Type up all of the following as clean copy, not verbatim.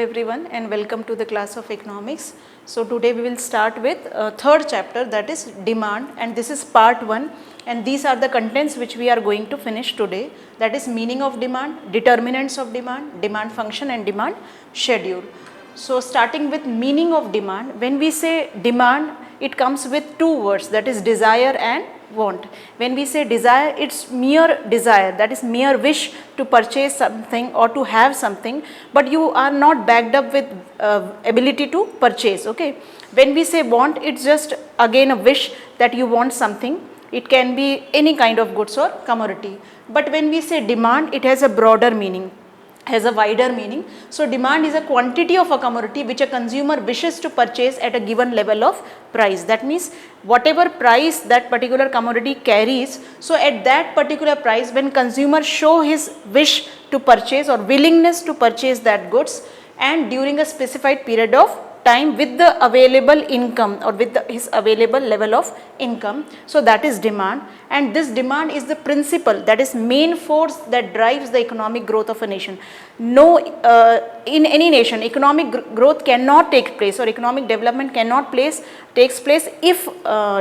Everyone, and welcome to the class of economics. So today we will start with third chapter, that is demand, and this is part 1, and these are the contents which we are going to finish today, that is meaning of demand, determinants of demand, demand function and demand schedule. So starting with meaning of demand, when we say demand, it comes with two words, that is desire and want. When we say desire, it's mere desire, that is mere wish to purchase something or to have something, but you are not backed up with ability to purchase. Okay, when we say want, it's just again a wish that you want something. It can be any kind of goods or commodity. But when we say demand, it has a broader meaning, has a wider meaning. So demand is a quantity of a commodity which a consumer wishes to purchase at a given level of price. That means whatever price that particular commodity carries, so at that particular price, when consumer show his wish to purchase or willingness to purchase that goods, and during a specified period of time with the available income or with his available level of income, so that is demand. And this demand is the principle, that is main force that drives the economic growth of a nation. No, in any nation economic growth cannot take place or economic development cannot takes place if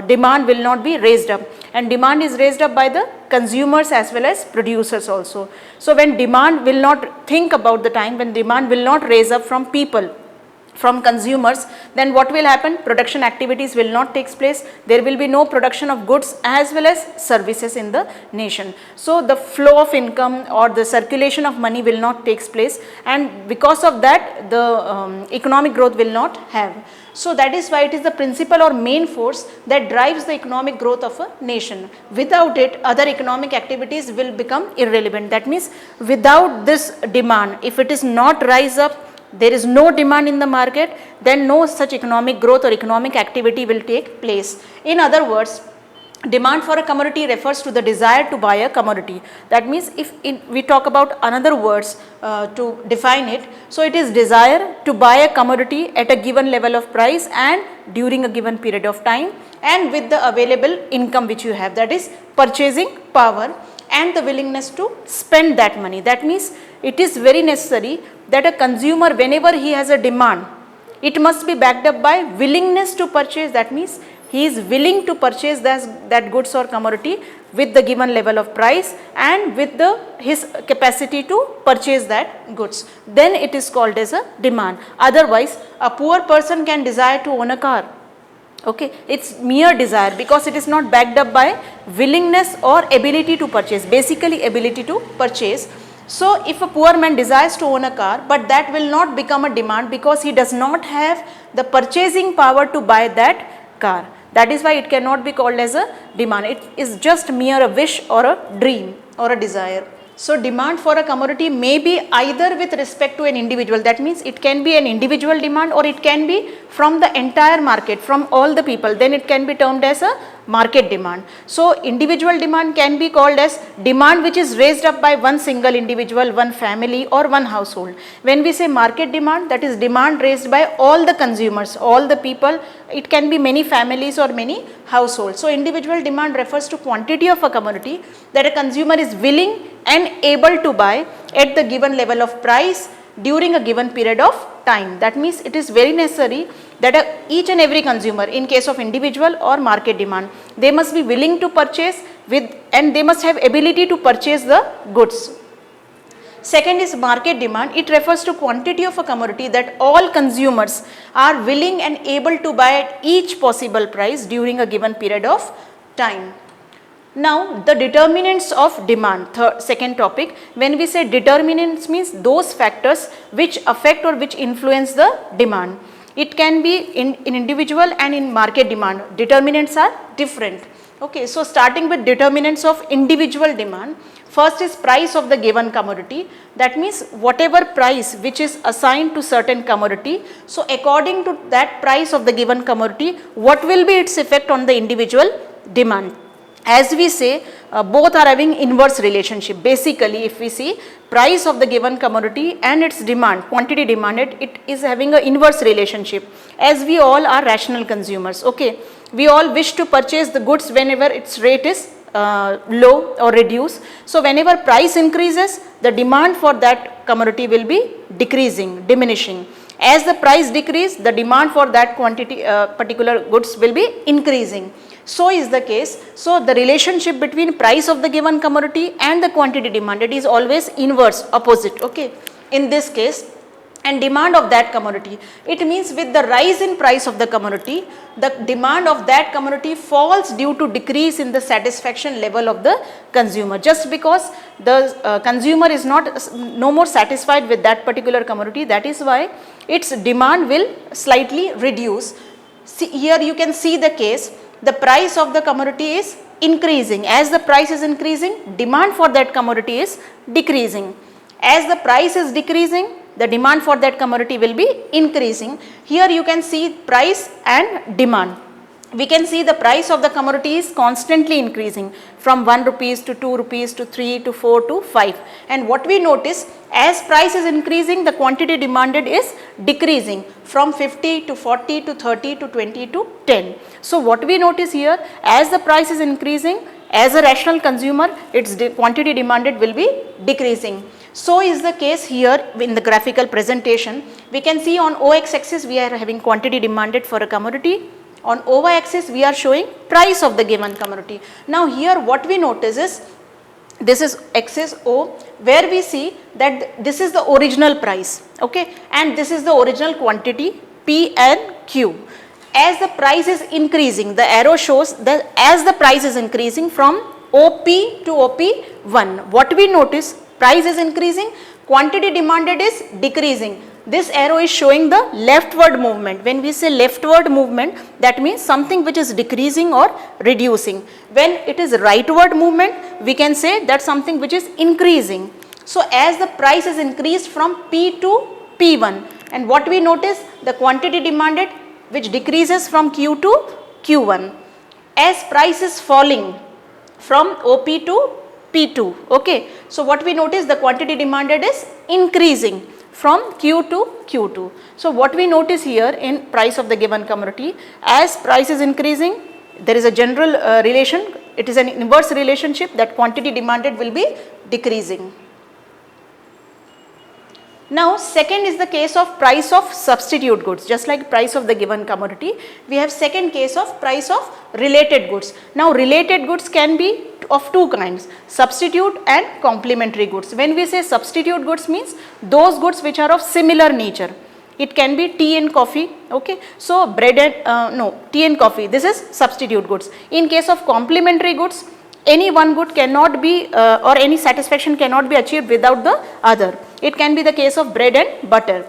demand will not be raised up, and demand is raised up by the consumers as well as producers also. So when demand will not think about the time, when demand will not raise up from people, from consumers, then what will happen? Production activities will not take place. There will be no production of goods as well as services in the nation. So the flow of income or the circulation of money will not take place, and because of that the economic growth will not have. So that is why it is the principal or main force that drives the economic growth of a nation. Without it, other economic activities will become irrelevant. That means without this demand, if it is not rise up, there is no demand in the market, then no such economic growth or economic activity will take place. In other words, demand for a commodity refers to the desire to buy a commodity. That means if we talk about another words to define it, so it is desire to buy a commodity at a given level of price and during a given period of time, and with the available income which you have, that is purchasing power and the willingness to spend that money. That means it is very necessary that a consumer, whenever he has a demand, it must be backed up by willingness to purchase. That means he is willing to purchase that goods or commodity with the given level of price and with his capacity to purchase that goods. Then it is called as a demand. Otherwise, a poor person can desire to own a car. Okay, it's mere desire because it is not backed up by willingness or ability to purchase, basically ability to purchase. So if a poor man desires to own a car, but that will not become a demand because he does not have the purchasing power to buy that car. That is why it cannot be called as a demand. It is just mere a wish or a dream or a desire. So demand for a commodity may be either with respect to an individual, that means it can be an individual demand, or it can be from the entire market, from all the people, then it can be termed as a market demand. So individual demand can be called as demand which is raised up by one single individual, one family or one household. When we say market demand, that is demand raised by all the consumers, all the people, it can be many families or many households. So individual demand refers to quantity of a commodity that a consumer is willing and able to buy at the given level of price during a given period of time. That means it is very necessary that each and every consumer, in case of individual or market demand, they must be willing to purchase with, and they must have ability to purchase the goods. Second is market demand. It refers to quantity of a commodity that all consumers are willing and able to buy at each possible price during a given period of time. Now the determinants of demand, second topic. When we say determinants, means those factors which affect or which influence the demand. It can be in individual and in market demand. Determinants are different. Okay, so starting with determinants of individual demand, first is price of the given commodity. That means whatever price which is assigned to certain commodity, so according to that price of the given commodity, what will be its effect on the individual demand? As we say, both are having inverse relationship. Basically, if we see price of the given commodity and its demand, quantity demanded, it is having an inverse relationship, as we all are rational consumers. Okay, we all wish to purchase the goods whenever its rate is low or reduced. So whenever price increases, the demand for that commodity will be decreasing, diminishing. As the price decrease, the demand for that quantity, particular goods will be increasing. So is the case. So the relationship between price of the given commodity and the quantity demanded is always inverse, opposite, okay, in this case. And demand of that commodity, it means with the rise in price of the commodity, the demand of that commodity falls due to decrease in the satisfaction level of the consumer, just because the consumer is no more satisfied with that particular commodity. That is why its demand will slightly reduce. See, here you can see the case, the price of the commodity is increasing. As the price is increasing, demand for that commodity is decreasing. As the price is decreasing, the demand for that commodity will be increasing. Here you can see price and demand. We can see the price of the commodity is constantly increasing from 1 rupees to 2 rupees to 3 to 4 to 5. And what we notice, as price is increasing, the quantity demanded is decreasing from 50 to 40 to 30 to 20 to 10. So what we notice here, as the price is increasing, as a rational consumer, its quantity demanded will be decreasing. So is the case here in the graphical presentation. We can see on OX axis we are having quantity demanded for a commodity. On OY axis we are showing price of the given commodity. Now here what we notice is, this is axis O, where we see that this is the original price, okay, and this is the original quantity P and Q. As the price is increasing, the arrow shows that as the price is increasing from OP to OP1, what we notice, price is increasing, quantity demanded is decreasing. This arrow is showing the leftward movement. When we say leftward movement, that means something which is decreasing or reducing. When it is rightward movement, we can say that something which is increasing. So as the price is increased from P to P1, and what we notice, the quantity demanded which decreases from Q to Q1. As price is falling from OP to P2, okay. So what we notice, the quantity demanded is increasing from Q to Q2. So what we notice here in price of the given commodity, as price is increasing, there is a general relation, it is an inverse relationship, that quantity demanded will be decreasing. Now second is the case of price of substitute goods. Just like price of the given commodity, we have second case of price of related goods. Now related goods can be of two kinds, substitute and complementary goods. When we say substitute goods, means those goods which are of similar nature. It can be tea and coffee, okay. So bread and tea and coffee, this is substitute goods. In case of complementary goods, any one good cannot be or any satisfaction cannot be achieved without the other. It can be the case of bread and butter.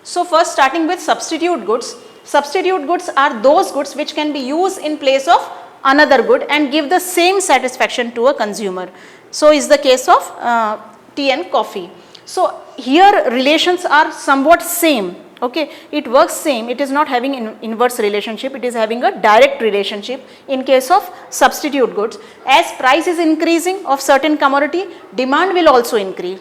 So first, starting with substitute goods. Substitute goods are those goods which can be used in place of another good and give the same satisfaction to a consumer. So is the case of tea and coffee. So here relations are somewhat same, okay, it works same, it is not having an inverse relationship, it is having a direct relationship in case of substitute goods. As price is increasing of certain commodity, demand will also increase.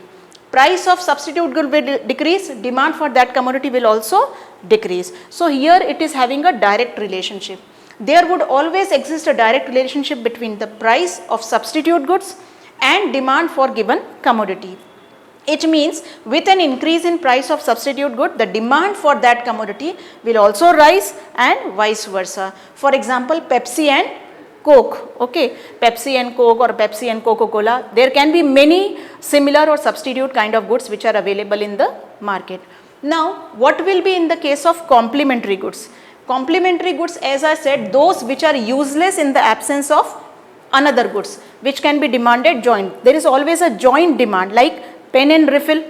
Price of substitute good will decrease, demand for that commodity will also decrease. So here it is having a direct relationship. There would always exist a direct relationship between the price of substitute goods and demand for given commodity. It means with an increase in price of substitute good, the demand for that commodity will also rise and vice versa. For example, Pepsi and Coke, okay, Pepsi and Coke or Pepsi and Coca-Cola, there can be many similar or substitute kind of goods which are available in the market. Now, what will be in the case of complementary goods? Complementary goods, as I said, those which are useless in the absence of another goods, which can be demanded joint. There is always a joint demand, like pen and refill,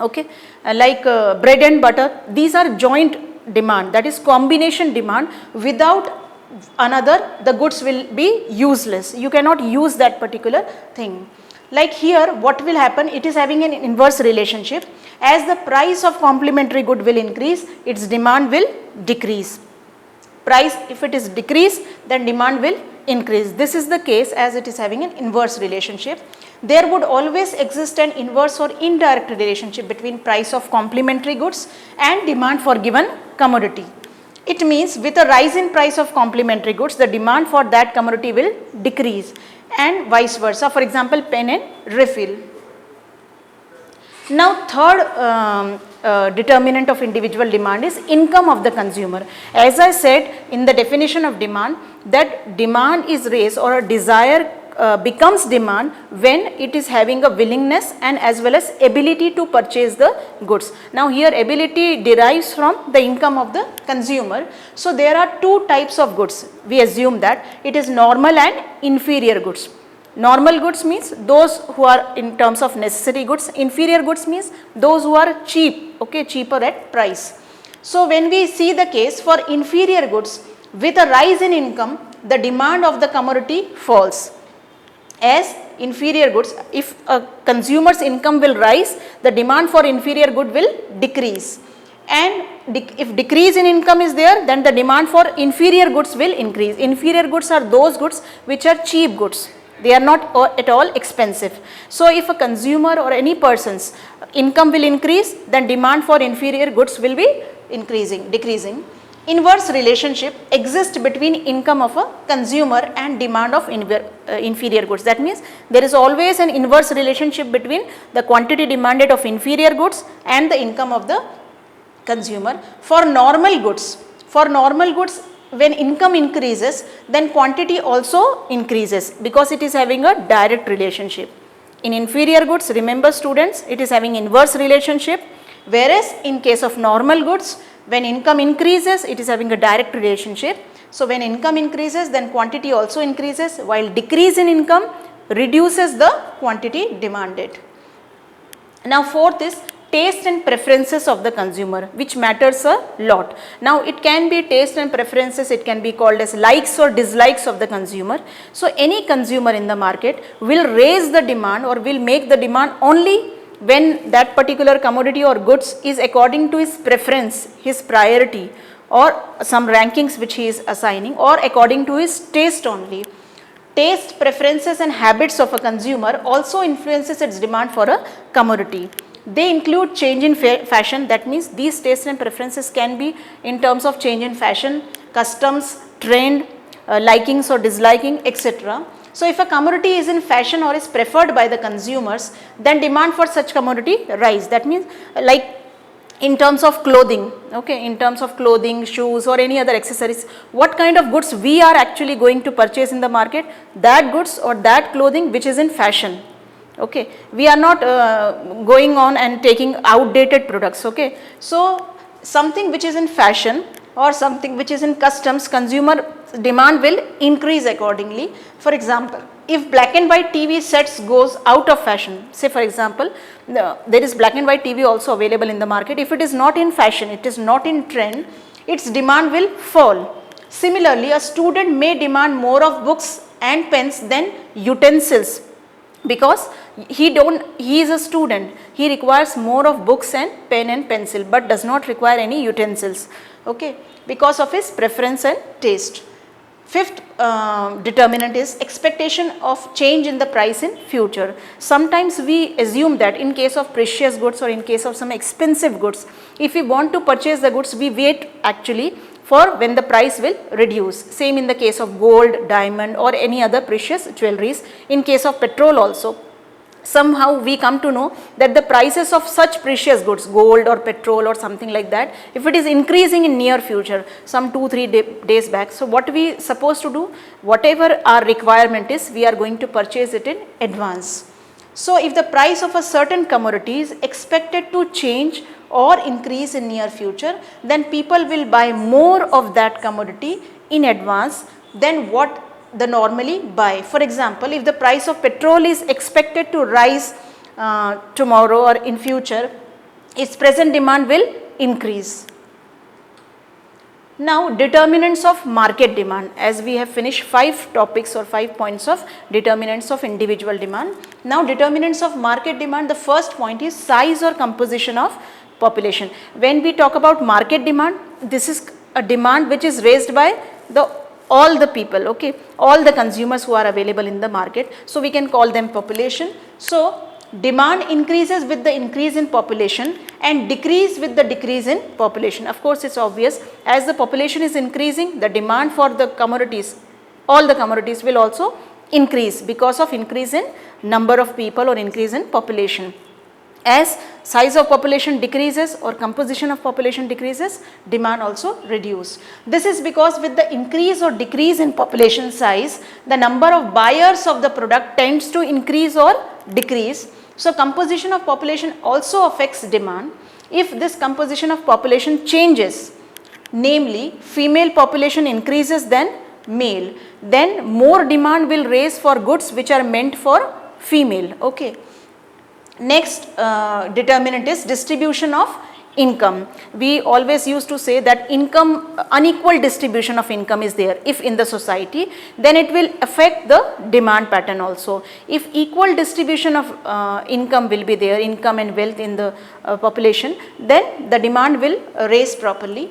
okay, like bread and butter. These are joint demand, that is combination demand. Without another, the goods will be useless. You cannot use that particular thing. Like here, what will happen? It is having an inverse relationship. As the price of complementary good will increase, its demand will decrease. Price, if it is decrease, then demand will increase. This is the case as it is having an inverse relationship. There would always exist an inverse or indirect relationship between price of complementary goods and demand for given commodity. It means with a rise in price of complementary goods, the demand for that commodity will decrease and vice versa. For example, pen and refill. Now third determinant of individual demand is income of the consumer. As I said in the definition of demand, that demand is raised or a desire becomes demand when it is having a willingness and as well as ability to purchase the goods. Now here ability derives from the income of the consumer. So there are two types of goods. We assume that it is normal and inferior goods. Normal goods means those who are in terms of necessary goods. Inferior goods means those who are cheap, okay, cheaper at price. So when we see the case for inferior goods, with a rise in income, the demand of the commodity falls. As inferior goods, if a consumer's income will rise, the demand for inferior good will decrease. And if decrease in income is there, then the demand for inferior goods will increase. Inferior goods are those goods which are cheap goods. They are not at all expensive. So if a consumer or any person's income will increase, then demand for inferior goods will be decreasing. Inverse relationship exists between income of a consumer and demand of inferior goods. That means there is always an inverse relationship between the quantity demanded of inferior goods and the income of the consumer. For normal goods, when income increases, then quantity also increases because it is having a direct relationship. In inferior goods, remember students, it is having inverse relationship, whereas in case of normal goods, when income increases, it is having a direct relationship. So when income increases, then quantity also increases, while decrease in income reduces the quantity demanded. Now fourth is taste and preferences of the consumer, which matters a lot. Now it can be taste and preferences, it can be called as likes or dislikes of the consumer. So any consumer in the market will raise the demand or will make the demand only when that particular commodity or goods is according to his preference, his priority, or some rankings which he is assigning, or according to his taste only. Taste, preferences and habits of a consumer also influences its demand for a commodity. They include change in fashion. That means these tastes and preferences can be in terms of change in fashion, customs, trend, likings or disliking, etc. So if a commodity is in fashion or is preferred by the consumers, then demand for such commodity rise. That means like in terms of clothing, okay, in terms of clothing, shoes or any other accessories, what kind of goods we are actually going to purchase in the market? That goods or that clothing which is in fashion. Okay, we are not going on and taking outdated products. Okay, so something which is in fashion or something which is in customs, consumer demand will increase accordingly. For example, if black and white TV sets goes out of fashion, say for example, there is black and white TV also available in the market. If it is not in fashion, it is not in trend, its demand will fall. Similarly, a student may demand more of books and pens than utensils, because he is a student, he requires more of books and pen and pencil, but does not require any utensils, okay, because of his preference and taste. Fifth determinant is expectation of change in the price in future. Sometimes we assume that in case of precious goods or in case of some expensive goods, if we want to purchase the goods, we wait actually for when the price will reduce. Same in the case of gold, diamond or any other precious jewelries. In case of petrol also, somehow we come to know that the prices of such precious goods, gold or petrol or something like that, if it is increasing in near future, some 2-3 days back, so what we supposed to do, whatever our requirement is, we are going to purchase it in advance. So if the price of a certain commodity is expected to change or increase in near future, then people will buy more of that commodity in advance than what they normally buy. For example, if the price of petrol is expected to rise tomorrow or in future, its present demand will increase. Now determinants of market demand, as we have finished 5 topics or 5 points of determinants of individual demand. Now determinants of market demand, the first point is size or composition of population. When we talk about market demand, this is a demand which is raised by all the people, okay, all the consumers who are available in the market. So we can call them population. So demand increases with the increase in population and decrease with the decrease in population. Of course, it's obvious, as the population is increasing, the demand for the commodities, all the commodities will also increase because of increase in number of people or increase in population. As size of population decreases or composition of population decreases, demand also reduces. This is because with the increase or decrease in population size, the number of buyers of the product tends to increase or decrease. So composition of population also affects demand. If this composition of population changes, namely female population increases than male, then more demand will raise for goods which are meant for female. Okay. Next determinant is distribution of income. We always used to say that unequal distribution of income is there if in the society, then it will affect the demand pattern also. If equal distribution of income will be there, income and wealth in the population, then the demand will raise properly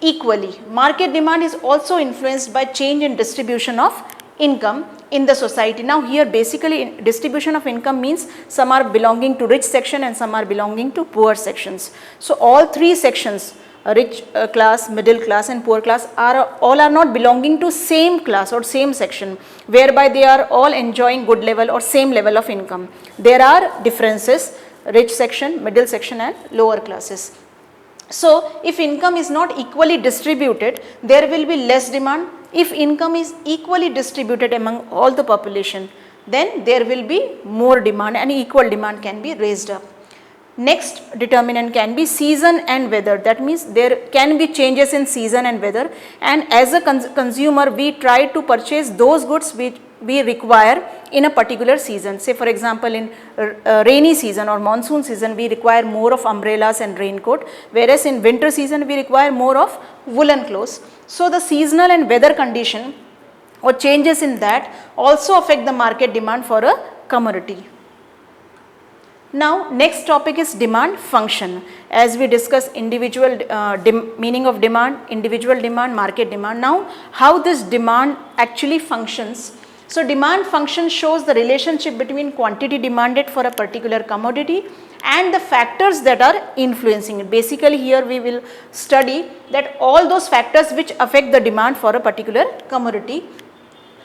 equally. Market demand is also influenced by change in distribution of income in the society. Now here basically distribution of income means some are belonging to rich section and some are belonging to poor sections. So all three sections, rich class, middle class and poor class, all are not belonging to same class or same section, whereby they are all enjoying good level or same level of income. There are differences, rich section, middle section and lower classes. So if income is not equally distributed, there will be less demand. If income is equally distributed among all the population, then there will be more demand and equal demand can be raised up. Next determinant can be season and weather. That means there can be changes in season and weather, and as a consumer we try to purchase those goods which we require in a particular season. Say for example in rainy season or monsoon season we require more of umbrellas and raincoat, whereas in winter season we require more of woolen clothes. So the seasonal and weather condition or changes in that also affect the market demand for a commodity. Now next topic is demand function. As we discuss individual meaning of demand, individual demand, market demand. Now how this demand actually functions. So demand function shows the relationship between quantity demanded for a particular commodity and the factors that are influencing it. Basically here we will study that all those factors which affect the demand for a particular commodity.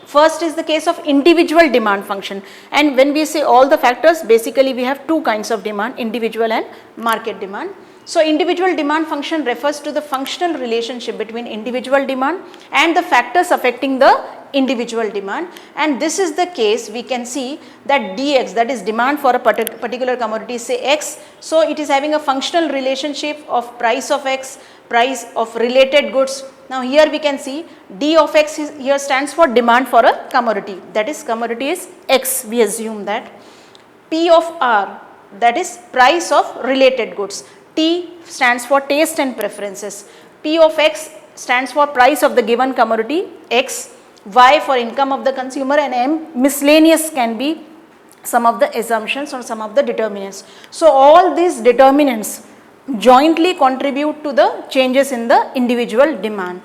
First is the case of individual demand function, and when we say all the factors, basically we have two kinds of demand, individual and market demand. So individual demand function refers to the functional relationship between individual demand and the factors affecting the individual demand, and this is the case we can see that dx, that is demand for a particular commodity, say x, so it is having a functional relationship of price of x, price of related goods. Now here we can see D of x here stands for demand for a commodity, that is commodity is x, we assume that. P of R, that is price of related goods. T stands for taste and preferences. P of x stands for price of the given commodity x. Y for income of the consumer, and M miscellaneous can be some of the assumptions or some of the determinants. So all these determinants jointly contribute to the changes in the individual demand.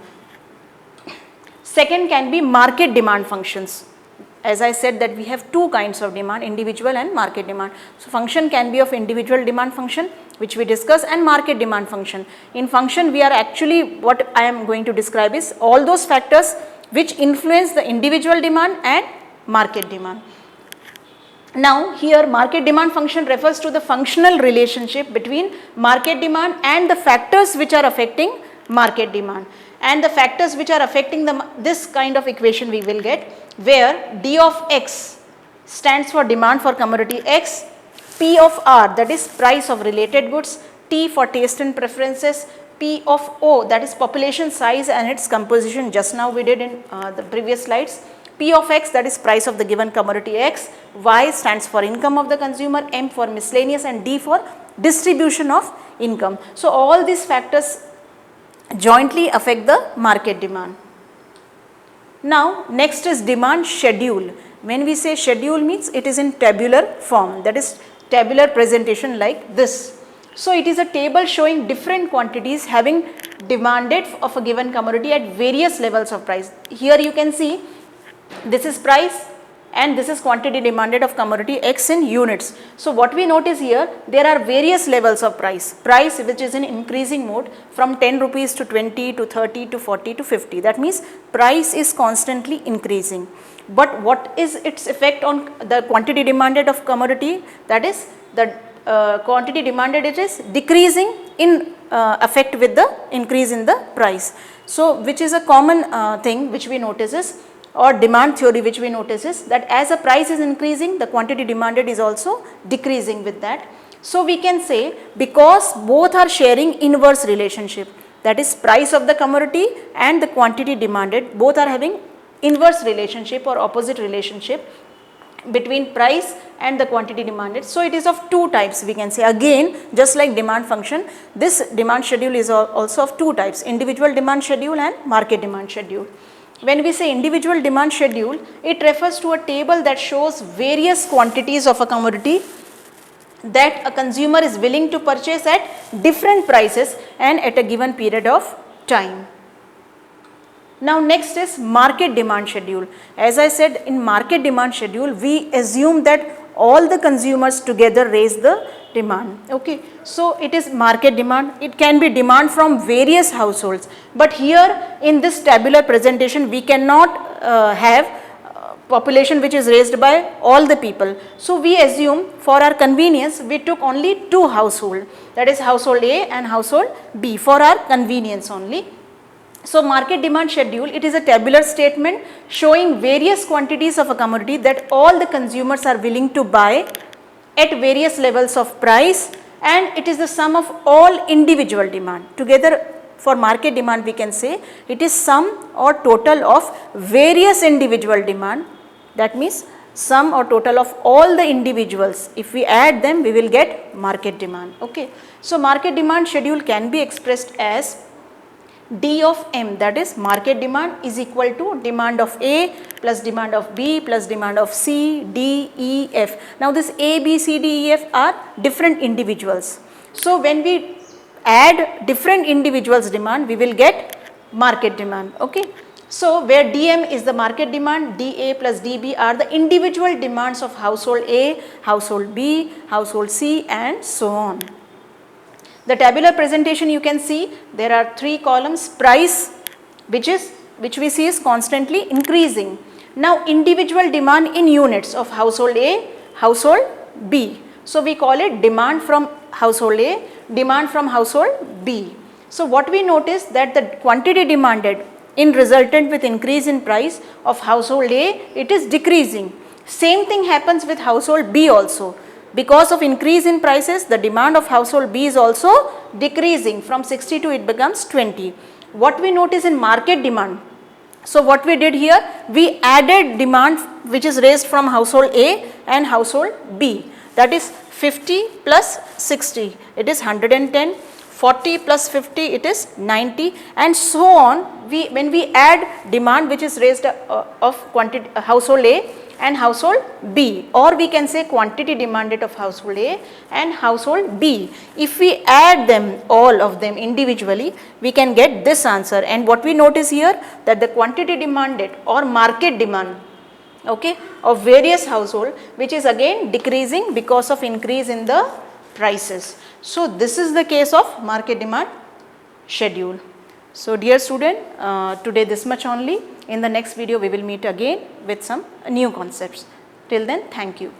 Second can be market demand functions. As I said that we have two kinds of demand, individual and market demand. So function can be of individual demand function, which we discuss, and market demand function. In function we are actually, what I am going to describe is all those factors which influence the individual demand and market demand. Now here market demand function refers to the functional relationship between market demand and the factors which are affecting market demand, and the factors which are affecting this kind of equation we will get, where D of x stands for demand for commodity x, P of R, that is price of related goods, T for taste and preferences, P of O, that is population size and its composition, just now we did in the previous slides. P of x, that is price of the given commodity x, Y stands for income of the consumer, M for miscellaneous, and D for distribution of income. So all these factors jointly affect the market demand. Now next is demand schedule. When we say schedule means it is in tabular form, that is tabular presentation like this. So it is a table showing different quantities having demanded of a given commodity at various levels of price. Here you can see this is price and this is quantity demanded of commodity x in units. So what we notice here, there are various levels of price which is in increasing mode from 10 rupees to 20 to 30 to 40 to 50. That means price is constantly increasing. But what is its effect on the quantity demanded of commodity? That is the quantity demanded, it is decreasing in effect with the increase in the price. So which is a common thing which we notice is, or demand theory which we notice is, that as a price is increasing, the quantity demanded is also decreasing with that. So we can say, because both are sharing inverse relationship, that is price of the commodity and the quantity demanded, both are having inverse relationship or opposite relationship between price and the quantity demanded. So it is of two types, we can say. Again, just like demand function, this demand schedule is also of two types: individual demand schedule and market demand schedule. When we say individual demand schedule, it refers to a table that shows various quantities of a commodity that a consumer is willing to purchase at different prices and at a given period of time. Now next is market demand schedule. As I said, in market demand schedule, we assume that all the consumers together raise the demand. Okay, so it is market demand. It can be demand from various households, but here in this tabular presentation we cannot have population which is raised by all the people. So we assume, for our convenience, we took only two households, that is household A and household B, for our convenience only. So market demand schedule, it is a tabular statement showing various quantities of a commodity that all the consumers are willing to buy at various levels of price, and it is the sum of all individual demand. Together, for market demand we can say it is sum or total of various individual demand. That means sum or total of all the individuals. If we add them, we will get market demand. Okay. So market demand schedule can be expressed as D of M, that is market demand, is equal to demand of A plus demand of B plus demand of C, D, E, F. Now this A, B, C, D, E, F are different individuals. So when we add different individuals' demand, we will get market demand. Okay. So where DM is the market demand, DA plus DB are the individual demands of household A, household B, household C, and so on. The tabular presentation, you can see there are three columns: price, which we see is constantly increasing. Now individual demand in units of household A, household B. So we call it demand from household A, demand from household B. So what we notice, that the quantity demanded in resultant with increase in price of household A, it is decreasing. Same thing happens with household B also. Because of increase in prices, the demand of household B is also decreasing. From 62 it becomes 20. What we notice in market demand, so what we did here, we added demand which is raised from household A and household B, that is 50 plus 60, it is 110, 40 plus 50, it is 90, and so on. When we add demand which is raised of quantity household A and household B, or we can say quantity demanded of household A and household B, if we add them, all of them individually, we can get this answer. And what we notice here, that the quantity demanded or market demand, okay, of various household, which is again decreasing because of increase in the prices. So this is the case of market demand schedule. So dear student, today this much only. In the next video we will meet again with some new concepts. Till then, thank you.